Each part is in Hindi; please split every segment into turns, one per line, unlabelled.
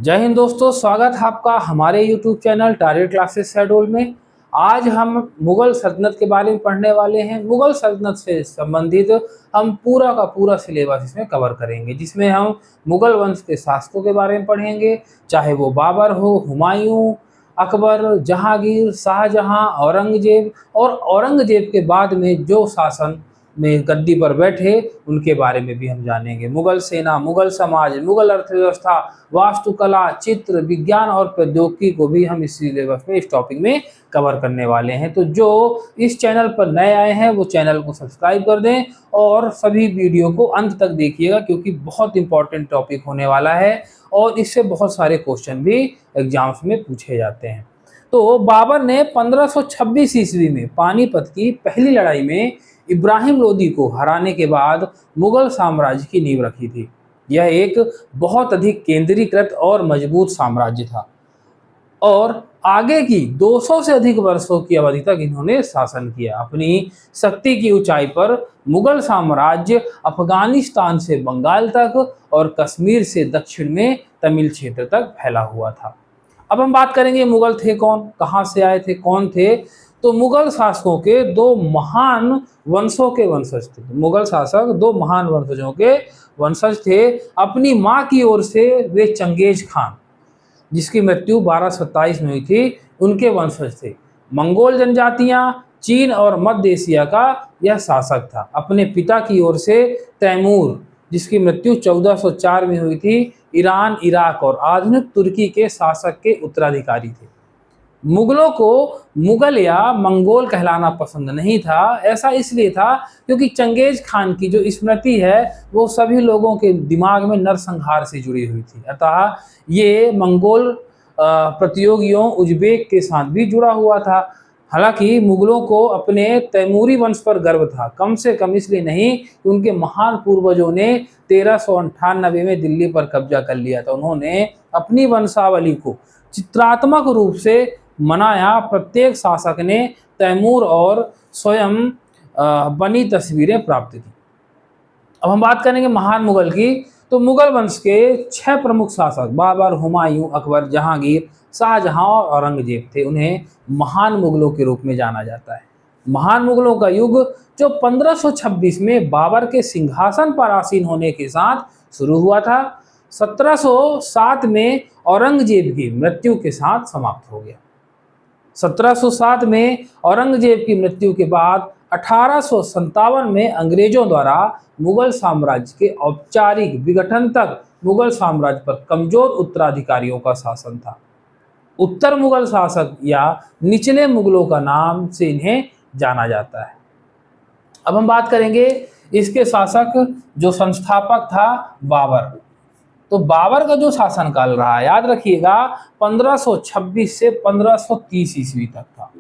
जय हिंद दोस्तों, स्वागत है आपका हमारे YouTube channel target classes schedule में। आज हम मुगल सल्तनत के बारे में पढ़ने वाले हैं। मुगल सल्तनत से संबंधित हम पूरा का पूरा सिलेबस इसमें कवर करेंगे, जिसमें हम मुगल वंश के शासकों के बारे में पढ़ेंगे, चाहे वो बाबर हो, हुमायूं, अकबर, जहांगीर, शाहजहां, औरंगजेब और औरंगजेब के बाद में जो शासन में गद्दी पर बैठे उनके बारे में भी हम जानेंगे। मुगल सेना, मुगल समाज, मुगल अर्थव्यवस्था, वास्तुकला, चित्र, विज्ञान और प्रौद्योगिकी को भी हम इस सिलेबस में, इस टॉपिक में कवर करने वाले हैं। तो जो इस चैनल पर नए आए हैं वो चैनल को सब्सक्राइब कर दें और सभी वीडियो को अंत तक देखिएगा, क्योंकि बहुत इंपॉर्टेंट टॉपिक होने वाला है और इससे बहुत सारे क्वेश्चन भी एग्जाम्स में पूछे जाते हैं। तो बाबर ने 1526 ईस्वी में पानीपत की पहली लड़ाई में इब्राहिम लोदी को हराने के बाद मुगल साम्राज्य की नींव रखी थी। यह एक बहुत अधिक केंद्रीकृत और मजबूत साम्राज्य था और आगे की 200 से अधिक वर्षों की अवधि तक इन्होंने शासन किया। अपनी शक्ति की ऊंचाई पर मुगल साम्राज्य अफगानिस्तान से बंगाल तक और कश्मीर से दक्षिण में तमिल क्षेत्र तक फैला हुआ था। अब हम बात करेंगे मुगल थे कौन, कहाँ से आए थे, कौन थे। तो मुगल शासकों के दो महान वंशों के वंशज थे। मुगल शासक दो महान वंशजों के वंशज थे। अपनी माँ की ओर से वे चंगेज खान, जिसकी मृत्यु 1227 में हुई थी, उनके वंशज थे। मंगोल जनजातियां, चीन और मध्य एशिया का यह शासक था। अपने पिता की ओर से तैमूर, जिसकी मृत्यु 1404 में हुई थी, ईरान, इराक और आधुनिक तुर्की के शासक के उत्तराधिकारी थे। मुगलों को मुगल या मंगोल कहलाना पसंद नहीं था। ऐसा इसलिए था क्योंकि चंगेज खान की जो स्मृति है वो सभी लोगों के दिमाग में नरसंहार से जुड़ी हुई थी। अतः ये मंगोल प्रतियोगियों उज्बेक के साथ भी जुड़ा हुआ था। हालांकि मुगलों को अपने तैमूरी वंश पर गर्व था, कम से कम इसलिए नहीं कि उनके महान पूर्वजों ने 1398 में दिल्ली पर कब्जा कर लिया था। उन्होंने अपनी वंशावली को चित्रात्मक रूप से मनाया। प्रत्येक शासक ने तैमूर और स्वयं बनी तस्वीरें प्राप्त की। अब हम बात करेंगे महान मुगल की। तो मुगल वंश के 6 प्रमुख शासक बाबर, हुमायूं, अकबर, जहांगीर, शाहजहां और औरंगजेब थे। उन्हें महान मुगलों के रूप में जाना जाता है। महान मुगलों का युग जो 1526 में बाबर के सिंहासन पर आसीन होने के साथ शुरू हुआ था, 1707 में औरंगजेब की मृत्यु के साथ समाप्त हो गया। 1707 में औरंगजेब की मृत्यु के बाद 1857 में अंग्रेजों द्वारा मुगल साम्राज्य के औपचारिक विघटन तक मुगल साम्राज्य पर कमजोर उत्तराधिकारियों का शासन था। उत्तर मुगल शासक या निचले मुगलों का नाम से इन्हें जाना जाता है। अब हम बात करेंगे इसके शासक जो संस्थापक था बाबर। तो बाबर का जो शासनकाल रहा, याद रखिएगा, 1526 से 1530 ईस्वी तक था।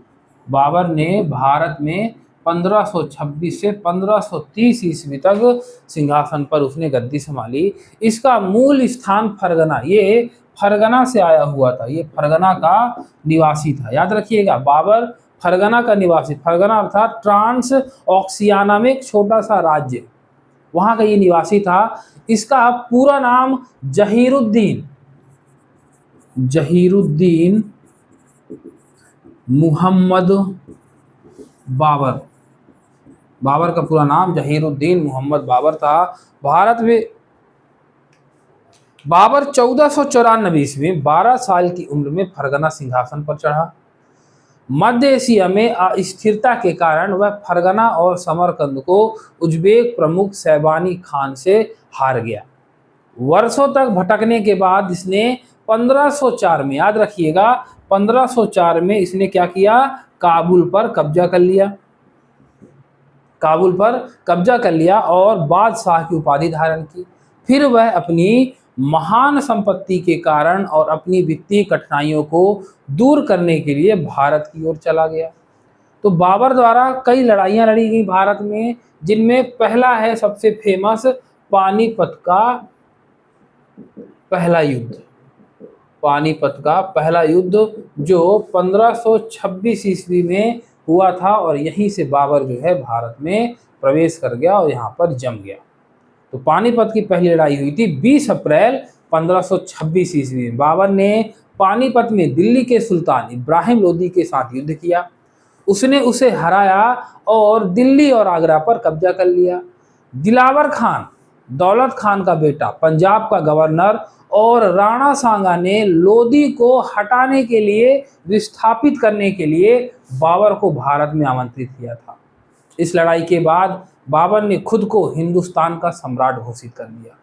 बाबर ने भारत में 1526 से 1530 ईस्वी तक सिंहासन पर उसने गद्दी संभाली। इसका मूल स्थान फरगना, ये फरगना से आया हुआ था, ये फरगना का निवासी था। याद रखिएगा, बाबर फरगना का निवासी। फरगना अर्थात ट्रांस ऑक्सियाना में एक छोटा सा राज्य, वहां का ये निवासी था। इसका पूरा नाम जहीरुद्दीन मुहम्मद बाबर। बाबर का पूरा नाम जहीरुद्दीन मुहम्मद बाबर था। भारत में बाबर 1494 ईस्वी 12 साल की उम्र में फरगना सिंहासन पर चढ़ा। मध्य एशिया में अस्थिरता के कारण वह फरगना और समरकंद को उज्बेक प्रमुख सैबानी खान से हार गया। वर्षों तक भटकने के बाद इसने 1504 में, याद रखिएगा, 1504 में इसने क्या किया, काबुल पर कब्जा कर लिया। काबुल पर कब्जा कर लिया और बादशाह की उपाधि धारण की। फिर वह अपनी महान संपत्ति के कारण और अपनी वित्तीय कठिनाइयों को दूर करने के लिए भारत की ओर चला गया। तो बाबर द्वारा कई लड़ाइयां लड़ी गई भारत में, जिनमें पहला है सबसे फेमस पानीपत का पहला युद्ध। पानीपत का पहला युद्ध जो 1526 ईस्वी में हुआ था और यहीं से बाबर जो है भारत में प्रवेश कर गया और यहाँ पर जम गया। तो पानीपत की पहली लड़ाई हुई थी 20 अप्रैल 1526 ईस्वी में बाबर ने पानीपत में दिल्ली के सुल्तान इब्राहिम लोदी के साथ युद्ध किया। उसने उसे हराया और दिल्ली और आगरा पर कब्जा कर लिया। दिलावर खान, दौलत खान का बेटा, पंजाब का गवर्नर, और राणा सांगा ने लोदी को हटाने के लिए, विस्थापित करने के लिए बाबर को भारत में आमंत्रित किया था। इस लड़ाई के बाद बाबर ने खुद को हिंदुस्तान का सम्राट घोषित कर दिया।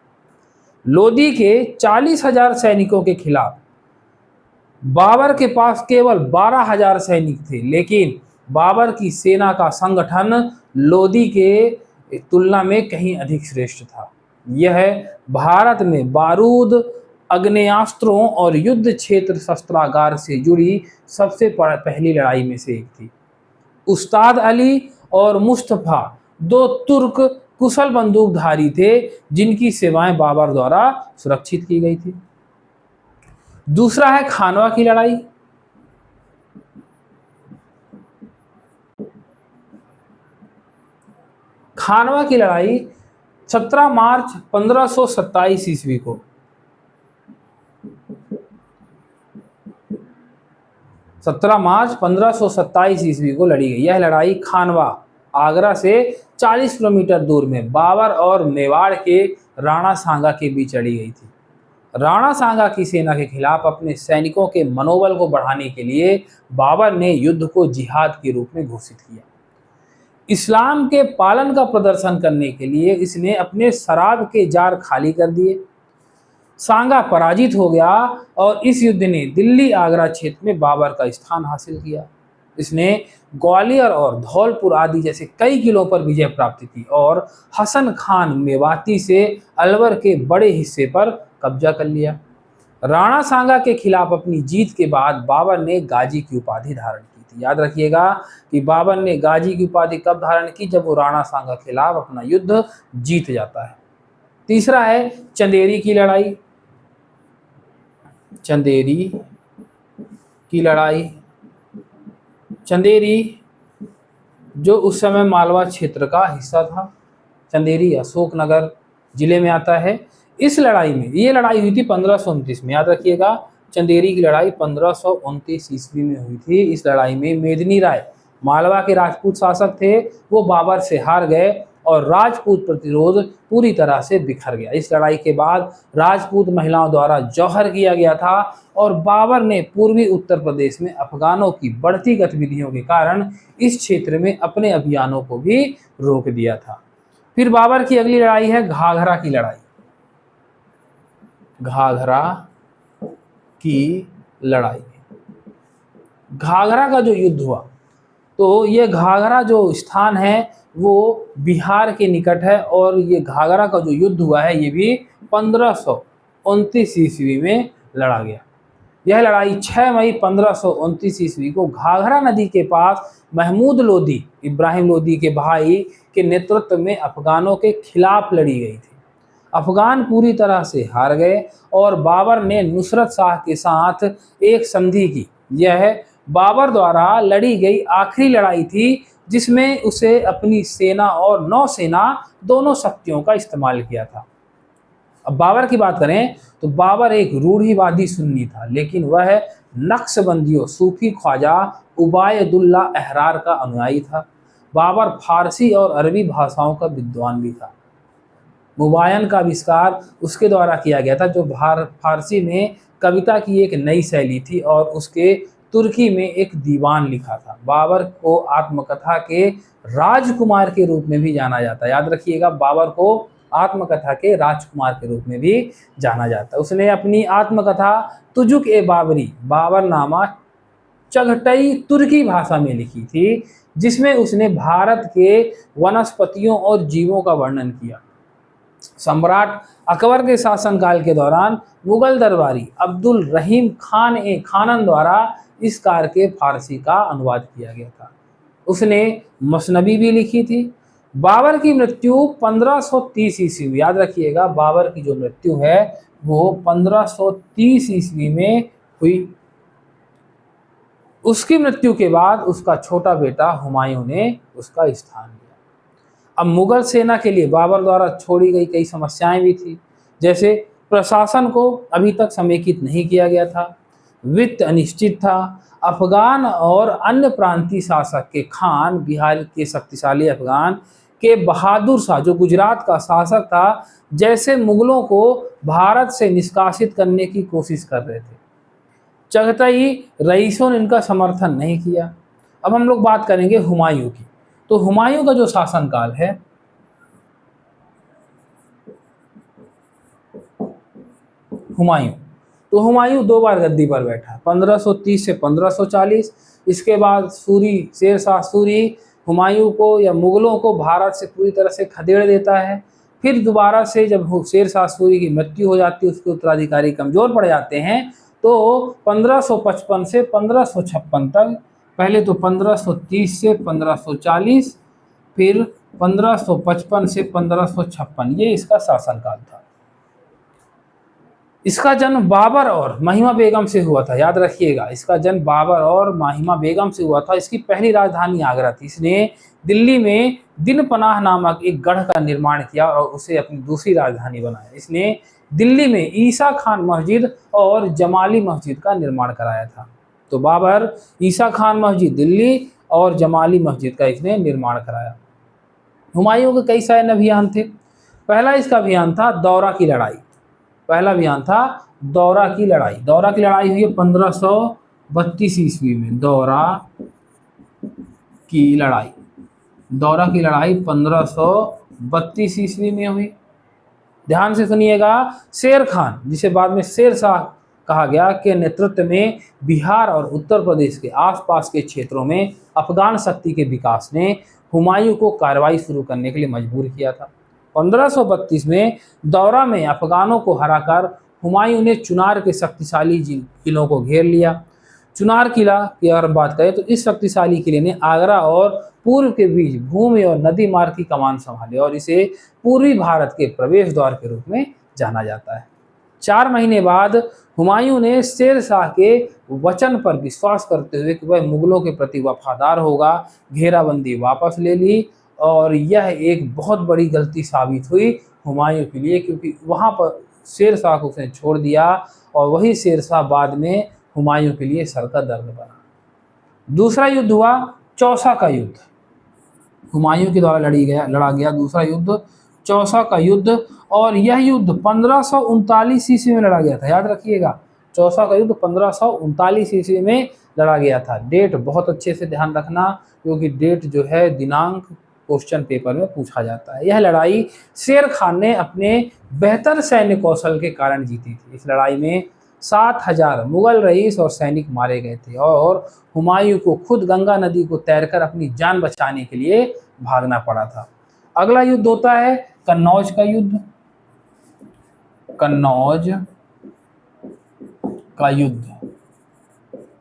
लोदी के 40,000 सैनिकों के खिलाफ बाबर के पास केवल 12,000 सैनिक थे, लेकिन बाबर की सेना का संगठन लोदी के तुलना में कहीं अधिक श्रेष्ठ था। यह भारत में बारूद, आग्नेयास्त्रों और युद्ध क्षेत्र शस्त्रागार से जुड़ी सबसे पहली लड़ाई में से एक थी। उस्ताद अली और मुस्तफा दो तुर्क कुशल बंदूकधारी थे जिनकी सेवाएं बाबर द्वारा सुरक्षित की गई थी। दूसरा है खानवा की लड़ाई। खानवा की लड़ाई 17 मार्च 1527 ईस्वी को 17 मार्च 1527 ईस्वी को लड़ी गई। यह लड़ाई खानवा, आगरा से 40 किलोमीटर दूर में बाबर और मेवाड़ के राणा सांगा के बीच लड़ी गई थी। राणा सांगा की सेना के खिलाफ अपने सैनिकों के मनोबल को बढ़ाने के लिए बाबर ने युद्ध को जिहाद के रूप में घोषित किया। इस्लाम के पालन का प्रदर्शन करने के लिए इसने अपने शराब के जार खाली कर दिए। सांगा पराजित हो गया और इस युद्ध ने दिल्ली आगरा क्षेत्र में बाबर का स्थान हासिल किया। इसने ग्वालियर और धौलपुर आदि जैसे कई किलों पर विजय प्राप्त की और हसन खान मेवाती से अलवर के बड़े हिस्से पर कब्जा कर लिया। राणा सांगा के खिलाफ अपनी जीत के बाद बाबर ने गाजी की उपाधि धारण की थी। याद रखिएगा कि बाबर ने गाजी की उपाधि कब धारण की? जब वो राणा सांगा के खिलाफ अपना युद्ध जीत जाता है। तीसरा है चंदेरी की लड़ाई। चंदेरी की लड़ाई, चंदेरी जो उस समय मालवा क्षेत्र का हिस्सा था। चंदेरी अशोकनगर जिले में आता है। इस लड़ाई में, ये लड़ाई हुई थी 1529 में। याद रखिएगा, चंदेरी की लड़ाई 1529 ईस्वी में हुई थी। इस लड़ाई में मेदिनी राय, मालवा के राजपूत शासक थे, वो बाबर से हार गए और राजपूत प्रतिरोध पूरी तरह से बिखर गया। इस लड़ाई के बाद राजपूत महिलाओं द्वारा जौहर किया गया था और बाबर ने पूर्वी उत्तर प्रदेश में अफगानों की बढ़ती गतिविधियों के कारण इस क्षेत्र में अपने अभियानों को भी रोक दिया था। फिर बाबर की अगली लड़ाई है घाघरा की लड़ाई। घाघरा की लड़ाई, घाघरा का जो युद्ध हुआ, तो ये घाघरा जो स्थान है वो बिहार के निकट है और ये घाघरा का जो युद्ध हुआ है ये भी 1529 ईस्वी में लड़ा गया। यह लड़ाई 6 मई 1529 ईस्वी को घाघरा नदी के पास महमूद लोदी, इब्राहिम लोदी के भाई के नेतृत्व में अफगानों के खिलाफ लड़ी गई थी। अफगान पूरी तरह से हार गए और बाबर ने नुसरत शाह के साथ एक संधि की। यह बाबर द्वारा लड़ी गई आखिरी लड़ाई थी जिसमें उसे अपनी सेना और नौसेना दोनों शक्तियों का इस्तेमाल किया था। अब बाबर की बात करें तो बाबर एक रूढ़िवादी सुन्नी था, लेकिन वह नक्शबंदियों सूफी ख्वाजा उबायदुल्ला अहरार का अनुयायी था। बाबर फारसी और अरबी भाषाओं का विद्वान भी था। मुबायन का आविष्कार उसके द्वारा किया गया था, जो फारसी में कविता की एक नई शैली थी, और उसके तुर्की में एक दीवान लिखा था। बाबर को आत्मकथा के राजकुमार के रूप में भी जाना जाता है। याद रखिएगा, बाबर को आत्मकथा के राजकुमार के रूप में भी जाना जाता है। उसने अपनी आत्मकथा तुजुक ए बाबरी, बाबरनामा, चगटई तुर्की भाषा में लिखी थी, जिसमें उसने भारत के वनस्पतियों और जीवों का वर्णन किया। सम्राट अकबर के शासनकाल के दौरान मुगल दरबारी अब्दुल रहीम खान ए खानन द्वारा इस कार्य के फारसी का अनुवाद किया गया था। उसने मसनबी भी लिखी थी। बाबर की मृत्यु 1530 ईस्वी में, याद रखिएगा बाबर की जो मृत्यु है वो 1530 ईस्वी में हुई। उसकी मृत्यु के बाद उसका छोटा बेटा हुमायूं ने उसका स्थान लिया। अब मुगल सेना के लिए बाबर द्वारा छोड़ी गई कई समस्याएं भी थी, जैसे प्रशासन को अभी तक समेकित नहीं किया गया था, वित्त अनिश्चित था। अफगान और अन्य प्रांतीय शासक के खान, बिहार के शक्तिशाली अफगान के बहादुर शाह जो गुजरात का शासक था, जैसे मुगलों को भारत से निष्कासित करने की कोशिश कर रहे थे। चगताई रईसों ने इनका समर्थन नहीं किया। अब हम लोग बात करेंगे हुमायूं की। तो हुमायूं का जो शासनकाल है, हुमायूं तो हुमायूं 2 बार गद्दी पर बैठा, 1530 से 1540। इसके बाद सूरी, शेर शाह सूरी हुमायूं को या मुगलों को भारत से पूरी तरह से खदेड़ देता है। फिर दोबारा से जब शेर शाह सूरी की मृत्यु हो जाती है, उसके उत्तराधिकारी कमजोर पड़ जाते हैं, तो 1555 से 1556 तक, पहले तो 1530 से 1540, फिर 1555 से 1556, ये इसका शासनकाल था। इसका जन्म बाबर और महिमा बेगम से हुआ था, याद रखिएगा, इसका जन्म बाबर और महिमा बेगम से हुआ था। इसकी पहली राजधानी आगरा थी। इसने दिल्ली में दिन पनाह नामक एक गढ़ का निर्माण किया और उसे अपनी दूसरी राजधानी बनाया। इसने दिल्ली में ईसा खान मस्जिद और जमाली मस्जिद का निर्माण कराया था। तो बाबर ईसा खान मस्जिद दिल्ली और जमाली मस्जिद का इसने निर्माण कराया। हुमायूं के कई सैन्य अभियान थे। पहला इसका अभियान था दौरा की लड़ाई। पहला अभियान था दौरा की लड़ाई। दौरा की लड़ाई हुई 1532 ईस्वी में। दौरा की लड़ाई 1532 ईस्वी में हुई। ध्यान से सुनिएगा। शेर खान, जिसे बाद में शेर शाह कहा गया, के नेतृत्व में बिहार और उत्तर प्रदेश के आसपास के क्षेत्रों में अफगान शक्ति के विकास ने हुमायूं को कार्रवाई शुरू करने के लिए मजबूर किया था। 1532 में दौरा में अफगानों को हराकर हुमायूं ने चुनार के शक्तिशाली किलों को घेर लिया। चुनार किला की अगर बात करें तो इस शक्तिशाली किले ने आगरा और पूर्व के बीच भूमि और नदी मार्ग की कमान संभाली और इसे पूर्वी भारत के प्रवेश द्वार के रूप में जाना जाता है। 4 महीने बाद हुमायूं ने शेर शाह के वचन पर विश्वास करते हुए कि वह मुगलों के प्रति वफादार होगा, घेराबंदी वापस ले ली। और यह एक बहुत बड़ी गलती साबित हुई हुमायूं के लिए, क्योंकि वहाँ पर शेर शाह को उसने छोड़ दिया और वही शेर शाह बाद में हुमायूं के लिए सर का दर्द बना। दूसरा युद्ध हुआ चौसा का युद्ध। हुमायूं के द्वारा लड़ा गया दूसरा युद्ध चौसा का युद्ध, और यह युद्ध 1539 ईस्वी में लड़ा गया था। याद रखिएगा, चौसा का युद्ध 1539 ईस्वी में लड़ा गया था। डेट बहुत अच्छे से ध्यान रखना, क्योंकि डेट जो है दिनांक क्वेश्चन पेपर में पूछा जाता है। यह लड़ाई शेर खान ने अपने बेहतर सैन्य कौशल के कारण जीती थी। इस लड़ाई में 7000 मुगल रईस और सैनिक मारे गए थे और हुमायूं को खुद गंगा नदी को तैरकर अपनी जान बचाने के लिए भागना पड़ा था। अगला युद्ध होता है कन्नौज का युद्ध।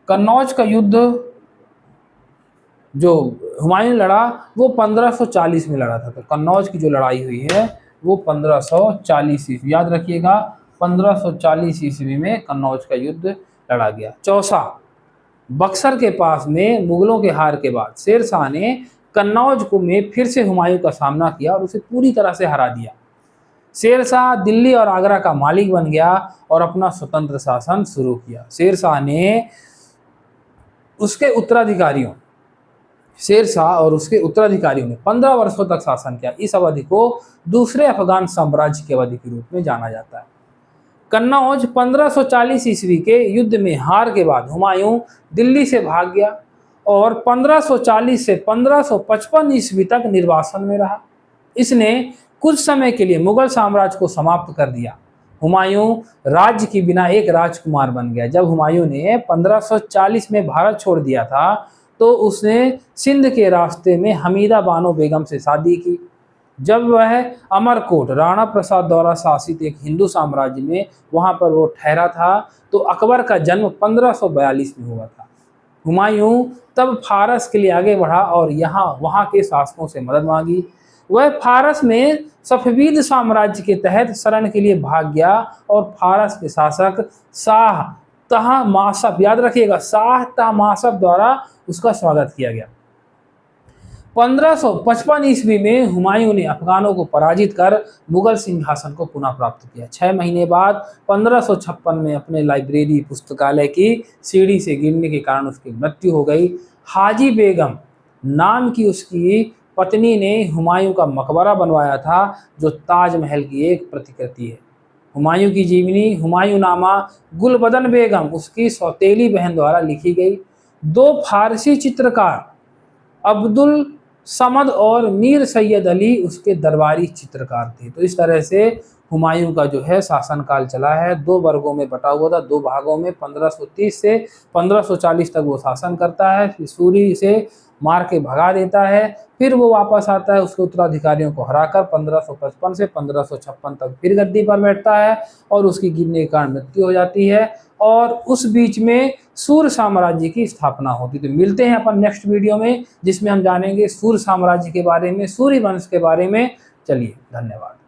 कन्नौज का युद्ध जो हुमायूं लड़ा वो 1540 में लड़ा था। तो कन्नौज की जो लड़ाई हुई है वो 1540 ईस्वी, याद रखिएगा, 1540 ईस्वी में कन्नौज का युद्ध लड़ा गया। चौसा, बक्सर के पास में मुगलों के हार के बाद शेर शाह ने कन्नौज को में फिर से हुमायूं का सामना किया और उसे पूरी तरह से हरा दिया। शेर शाह दिल्ली और आगरा का मालिक बन गया और अपना स्वतंत्र शासन शुरू किया। शेर शाह और उसके उत्तराधिकारियों ने 15 वर्षों तक शासन किया। इस अवधि को दूसरे अफगान साम्राज्य की अवधि के रूप में जाना जाता है। कन्नौज 1540 ईस्वी के युद्ध में हार के बाद हुमायूं दिल्ली से भाग गया और 1540 से 1555 ईस्वी तक निर्वासन में रहा। इसने कुछ समय के लिए मुगल साम्राज्य को समाप्त कर दिया। हुमायूं राज्य के बिना एक राजकुमार बन गया। जब हुमायूं ने 1540 में भारत छोड़ दिया था तो उसने सिंध के रास्ते में हमीदा बानो बेगम से शादी की। जब वह अमरकोट राणा प्रसाद द्वारा शासित एक हिंदू साम्राज्य में वहां पर वो ठहरा था, तो अकबर का जन्म 1542 में हुआ था। हुमायूं तब फारस के लिए आगे बढ़ा और वहां के शासकों से मदद मांगी। वह फारस में सफवीद साम्राज्य के तहत शरण के लिए भाग गया और फारस के शासक शाह तहमासप, याद रखिएगा, शाह तहमासप द्वारा उसका स्वागत किया गया। 1555 ईस्वी में हुमायूं ने अफगानों को पराजित कर मुगल सिंहासन को पुनः प्राप्त किया। 6 महीने बाद 1556 में अपने लाइब्रेरी पुस्तकालय की सीढ़ी से गिरने के कारण उसकी मृत्यु हो गई। हाजी बेगम नाम की उसकी पत्नी ने हुमायूं का मकबरा बनवाया था, जो ताजमहल की एक प्रतिकृति है। हुमायूं की जीवनी हुमायूंनामा गुलबदन बेगम उसकी सौतेली बहन द्वारा लिखी गई। दो फारसी चित्रकार अब्दुल समद और मीर सैयद अली उसके दरबारी चित्रकार थे। तो इस तरह से हुमायूं का जो है शासनकाल चला है, दो वर्गों में बटा हुआ था, दो भागों में। 1530 से 1540 तक वो शासन करता है, फिर सूरी से मार के भगा देता है, फिर वो वापस आता है उसके उत्तराधिकारियों को हराकर 1555 से 1556 तक फिर गद्दी पर बैठता है और उसकी गिरने के कारण मृत्यु हो जाती है। और उस बीच में सूर्य साम्राज्य की स्थापना होती। तो मिलते हैं अपन नेक्स्ट वीडियो में, जिसमें हम जानेंगे सूर्य साम्राज्य के बारे में, सूर्य वंश के बारे में। चलिए, धन्यवाद।